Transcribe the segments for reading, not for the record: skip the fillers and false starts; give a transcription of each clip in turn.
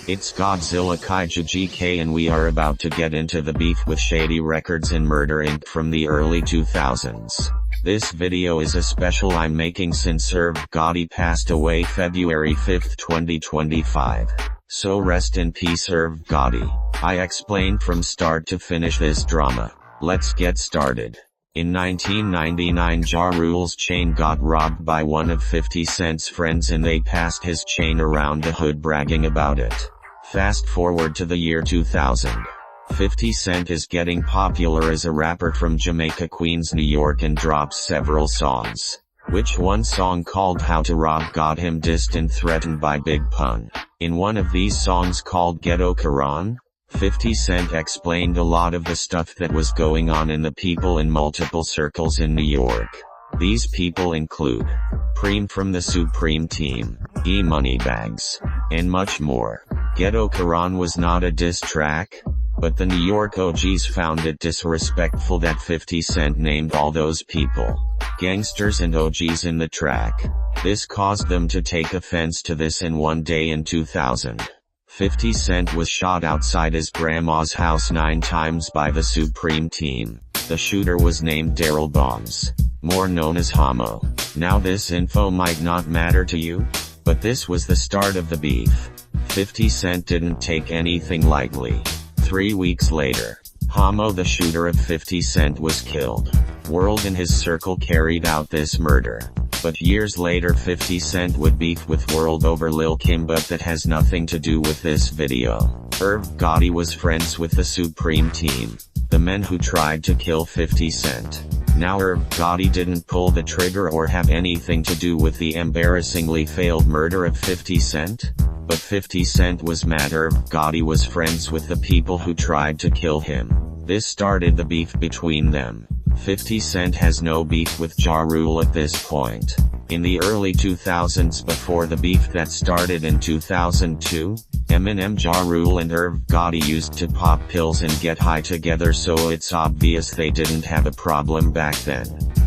It's Godzilla Kaiju GK and we are about to get into the beef with Shady Records and Murder Inc. from the early 2000s. This video is a special I'm making since Irv Gotti passed away February 5, 2025. So rest in peace Irv Gotti. I explained from start to finish this drama. Let's get started. In 1999 Ja Rule's chain got robbed by one of 50 Cent's friends and they passed his chain around the hood bragging about it. Fast forward to the year 2000. 50 Cent is getting popular as a rapper from Jamaica, Queens, New York and drops several songs. Which one song called How to Rob got him dissed and threatened by Big Pun. In one of these songs called Ghetto Quran, 50 Cent explained a lot of the stuff that was going on in the people in multiple circles in New York. These people include Preem from the Supreme Team, E-Moneybags, and much more. Ghetto Quran was not a diss track, but the New York OGs found it disrespectful that 50 Cent named all those people gangsters and OGs in the track. This caused them to take offense to this, and one day in 2000, 50 Cent was shot outside his grandma's house 9 times by the Supreme Team. The shooter was named Daryl Bombs, more known as Homo. Now this info might not matter to you, but this was the start of the beef. 50 Cent didn't take anything lightly. 3 weeks later, Homo, the shooter of 50 Cent, was killed. World and his circle carried out this murder. But years later 50 Cent would beef with World over Lil Kim, but that has nothing to do with this video. Irv Gotti was friends with the Supreme Team, the men who tried to kill 50 Cent. Now Irv Gotti didn't pull the trigger or have anything to do with the embarrassingly failed murder of 50 Cent. But 50 Cent was mad Irv Gotti was friends with the people who tried to kill him. This started the beef between them. 50 Cent has no beef with Ja Rule at this point. In the early 2000s, before the beef that started in 2002, Eminem, Ja Rule and Irv Gotti used to pop pills and get high together, so it's obvious they didn't have a problem back then.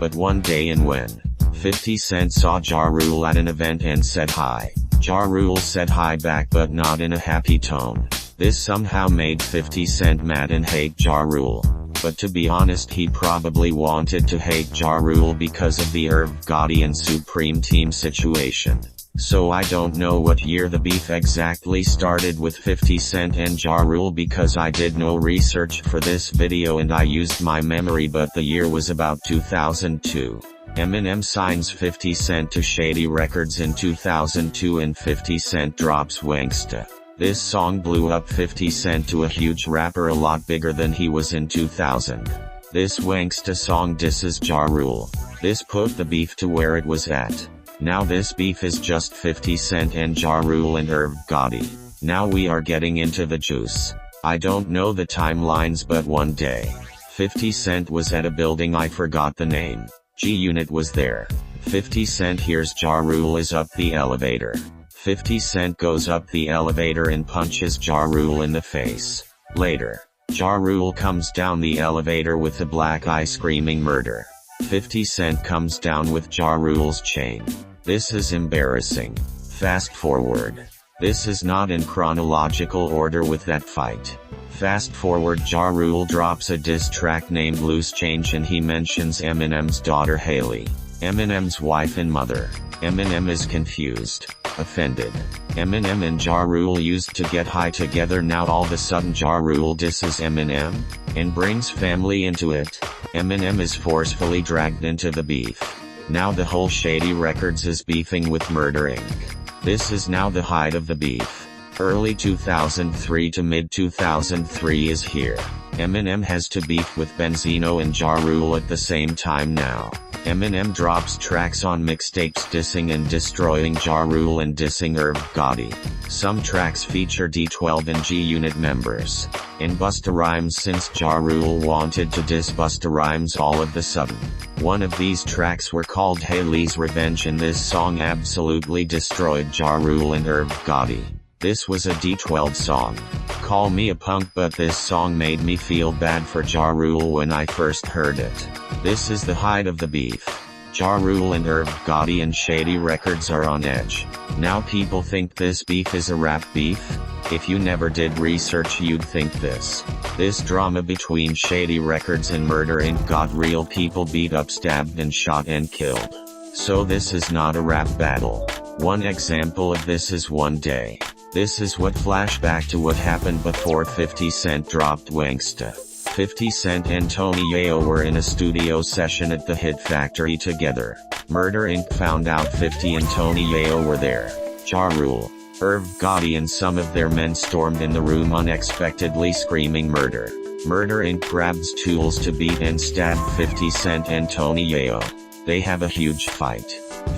But one day, and when 50 Cent saw Ja Rule at an event and said hi, Ja Rule said hi back, but not in a happy tone. This somehow made 50 Cent mad and hate Ja Rule. But to be honest, he probably wanted to hate Ja Rule because of the Irv Gotti and Supreme Team situation. So I don't know what year the beef exactly started with 50 Cent and Ja Rule because I did no research for this video and I used my memory, but the year was about 2002. Eminem signs 50 Cent to Shady Records in 2002 and 50 Cent drops Wanksta. This song blew up 50 Cent to a huge rapper, a lot bigger than he was in 2000. This Wanksta song disses Ja Rule. This put the beef to where it was at. Now this beef is just 50 Cent and Ja Rule and Irv Gotti. Now we are getting into the juice. I don't know the timelines, but one day, 50 Cent was at a building, I forgot the name. G-Unit was there. 50 Cent hears Ja Rule is up the elevator. 50 Cent goes up the elevator and punches Ja Rule in the face. Later, Ja Rule comes down the elevator with a black eye screaming murder. 50 Cent comes down with Ja Rule's chain. This is embarrassing. Fast forward. This is not in chronological order with that fight. Fast forward, Ja Rule drops a diss track named Loose Change and he mentions Eminem's daughter Haley, Eminem's wife and mother. Eminem is confused, offended. Eminem and Ja Rule used to get high together. Now all of a sudden Ja Rule disses Eminem, and brings family into it. Eminem is forcefully dragged into the beef. Now the whole Shady Records is beefing with Murder Inc. This is now the height of the beef. Early 2003 to mid 2003 is here. Eminem has to beef with Benzino and Ja Rule at the same time now. Eminem drops tracks on mixtapes dissing and destroying Ja Rule and dissing Irv Gotti. Some tracks feature D12 and G-Unit members. And Busta Rhymes, since Ja Rule wanted to diss Busta Rhymes all of the sudden. One of these tracks were called Haley's Revenge and this song absolutely destroyed Ja Rule and Irv Gotti. This was a D12 song. Call me a punk, but this song made me feel bad for Ja Rule when I first heard it. This is the height of the beef. Ja Rule and Irv Gotti and Shady Records are on edge. Now people think this beef is a rap beef? If you never did research you'd think this. This drama between Shady Records and Murder Inc. got real people beat up, stabbed and shot and killed. So this is not a rap battle. One example of this is One Day. This is what flashback to what happened before 50 Cent dropped Wangsta. 50 Cent and Tony Yayo were in a studio session at the Hit Factory together. Murder Inc. found out 50 and Tony Yayo were there. Ja Rule, Irv Gotti and some of their men stormed in the room unexpectedly screaming murder. Murder Inc. grabs tools to beat and stab 50 Cent and Tony Yayo. They have a huge fight.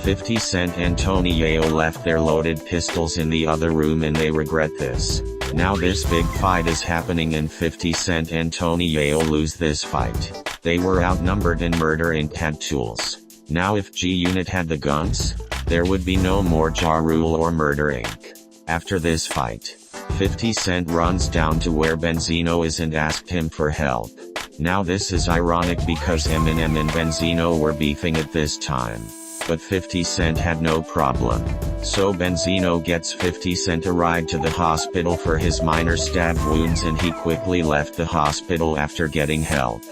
50 Cent and Tony Yayo left their loaded pistols in the other room and they regret this. Now this big fight is happening and 50 Cent and Tony Yayo lose this fight. They were outnumbered and Murder Inc. had tools. Now if G-Unit had the guns, there would be no more Ja Rule or Murder Inc. After this fight, 50 Cent runs down to where Benzino is and asked him for help. Now this is ironic because Eminem and Benzino were beefing at this time. But 50 Cent had no problem. So Benzino gets 50 Cent a ride to the hospital for his minor stab wounds and he quickly left the hospital after getting help.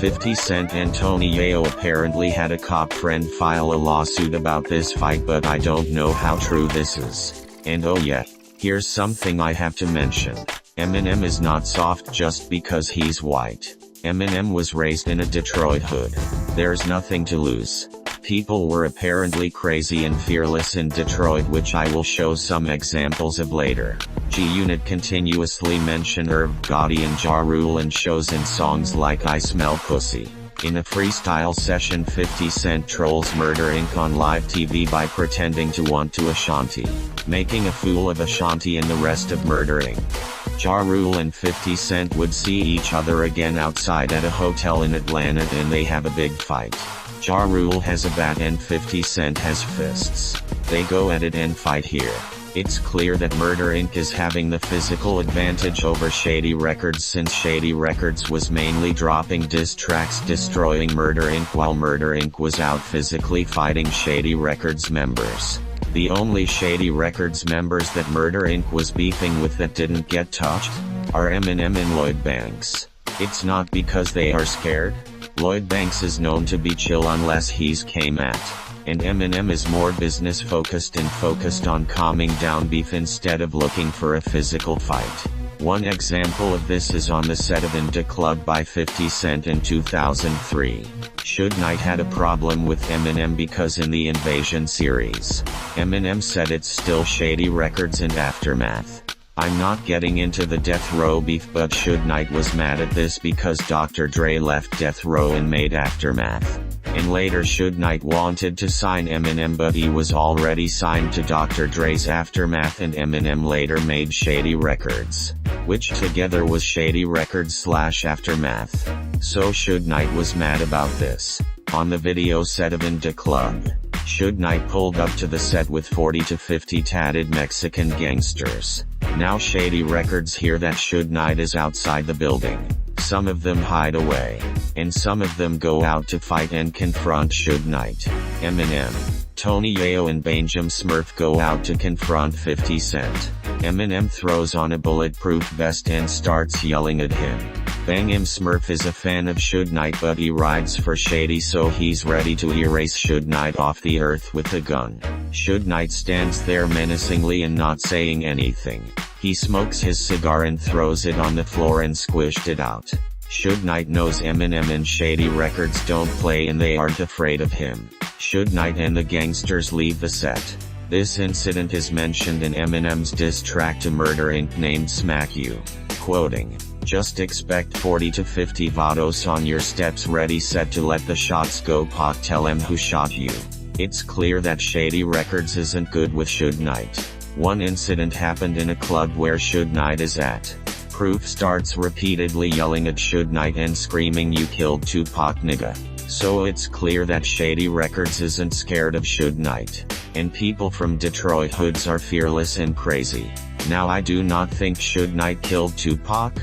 50 Cent and Tony Yayo apparently had a cop friend file a lawsuit about this fight, but I don't know how true this is. And oh yeah, here's something I have to mention. Eminem is not soft just because he's white. Eminem was raised in a Detroit hood. There's nothing to lose. People were apparently crazy and fearless in Detroit, which I will show some examples of later. G-Unit continuously mention Irv Gotti and Ja Rule in shows and songs like I Smell Pussy. In a freestyle session 50 Cent trolls Murder Inc. on live TV by pretending to want to Ashanti, making a fool of Ashanti and the rest of Murder Inc. Ja Rule and 50 Cent would see each other again outside at a hotel in Atlanta and they have a big fight. Ja Rule has a bat and 50 Cent has fists. They go at it and fight here. It's clear that Murder Inc. is having the physical advantage over Shady Records since Shady Records was mainly dropping diss tracks destroying Murder Inc. while Murder Inc. was out physically fighting Shady Records members. The only Shady Records members that Murder Inc. was beefing with that didn't get touched are Eminem and Lloyd Banks. It's not because they are scared. Lloyd Banks is known to be chill unless he's came at. And Eminem is more business focused and focused on calming down beef instead of looking for a physical fight. One example of this is on the set of In Da Club by 50 Cent in 2003. Suge Knight had a problem with Eminem because in the Invasion series, Eminem said it's still Shady Records and Aftermath. I'm not getting into the Death Row beef, but Suge Knight was mad at this because Dr. Dre left Death Row and made Aftermath. And later Suge Knight wanted to sign Eminem but he was already signed to Dr. Dre's Aftermath and Eminem later made Shady Records, which together was Shady Records / Aftermath. So Suge Knight was mad about this. On the video set of In Da Club, Suge Knight pulled up to the set with 40 to 50 tatted Mexican gangsters. Now Shady Records hear that Suge Knight is outside the building. Some of them hide away, and some of them go out to fight and confront Suge Knight. Eminem, Tony Yayo and Benjamin Smurf go out to confront 50 Cent. Eminem throws on a bulletproof vest and starts yelling at him. Bang'em Smurf is a fan of Suge Knight but he rides for Shady so he's ready to erase Suge Knight off the earth with a gun. Suge Knight stands there menacingly and not saying anything. He smokes his cigar and throws it on the floor and squished it out. Suge Knight knows Eminem and Shady Records don't play and they aren't afraid of him. Suge Knight and the gangsters leave the set. This incident is mentioned in Eminem's diss track to Murder Inc. named Smack You. Quoting, "Just expect 40 to 50 vatos on your steps ready set to let the shots go, Pac, tell 'em who shot you." It's clear that Shady Records isn't good with Suge Knight. One incident happened in a club where Suge Knight is at. Proof starts repeatedly yelling at Suge Knight and screaming "You killed Tupac, nigga." So it's clear that Shady Records isn't scared of Suge Knight. And people from Detroit hoods are fearless and crazy. Now I do not think Suge Knight killed Tupac,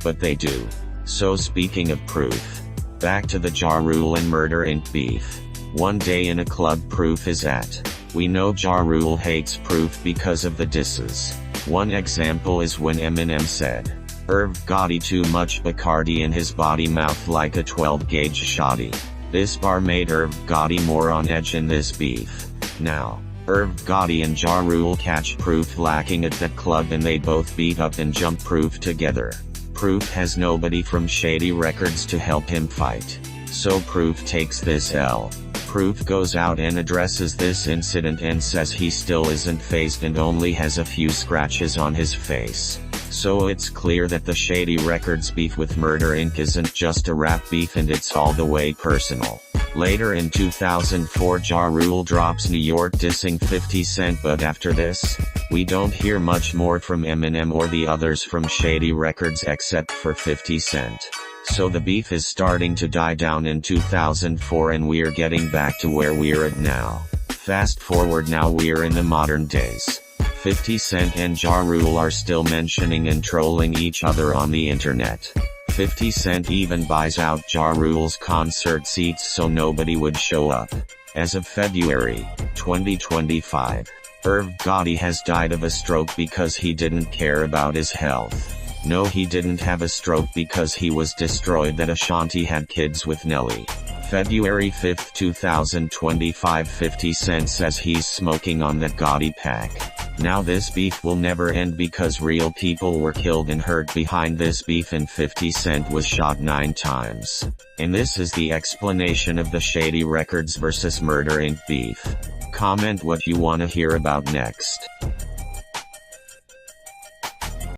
but they do. So speaking of proof, back to the Ja Rule and Murder Inc. beef. One day in a club Proof is at. We know Ja Rule hates Proof because of the disses. One example is when Eminem said, Gotti too much Bacardi in his body mouth like a 12-gauge Shady. This bar made Gotti more on edge in this beef. Now, Gotti and Ja Rule catch Proof lacking at that club and they both beat up and jump Proof together. Proof has nobody from Shady Records to help him fight. So Proof takes this L. Proof goes out and addresses this incident and says he still isn't fazed and only has a few scratches on his face. So it's clear that the Shady Records beef with Murder Inc. isn't just a rap beef and it's all the way personal. Later in 2004 Ja Rule drops New York dissing 50 Cent, but after this, we don't hear much more from Eminem or the others from Shady Records except for 50 Cent. So the beef is starting to die down in 2004 and we're getting back to where we're at now. Fast forward, now we're in the modern days. 50 Cent and Ja Rule are still mentioning and trolling each other on the internet. 50 Cent even buys out Ja Rule's concert seats so nobody would show up. As of February 2025, Gotti has died of a stroke because he didn't care about his health. No, he didn't have a stroke because he was destroyed that Ashanti had kids with Nelly. February 5, 2025, 50 Cent says he's smoking on that Gotti pack. Now this beef will never end because real people were killed and hurt behind this beef and 50 Cent was shot 9 times. And this is the explanation of the Shady Records vs Murder Inc. beef. Comment what you wanna hear about next.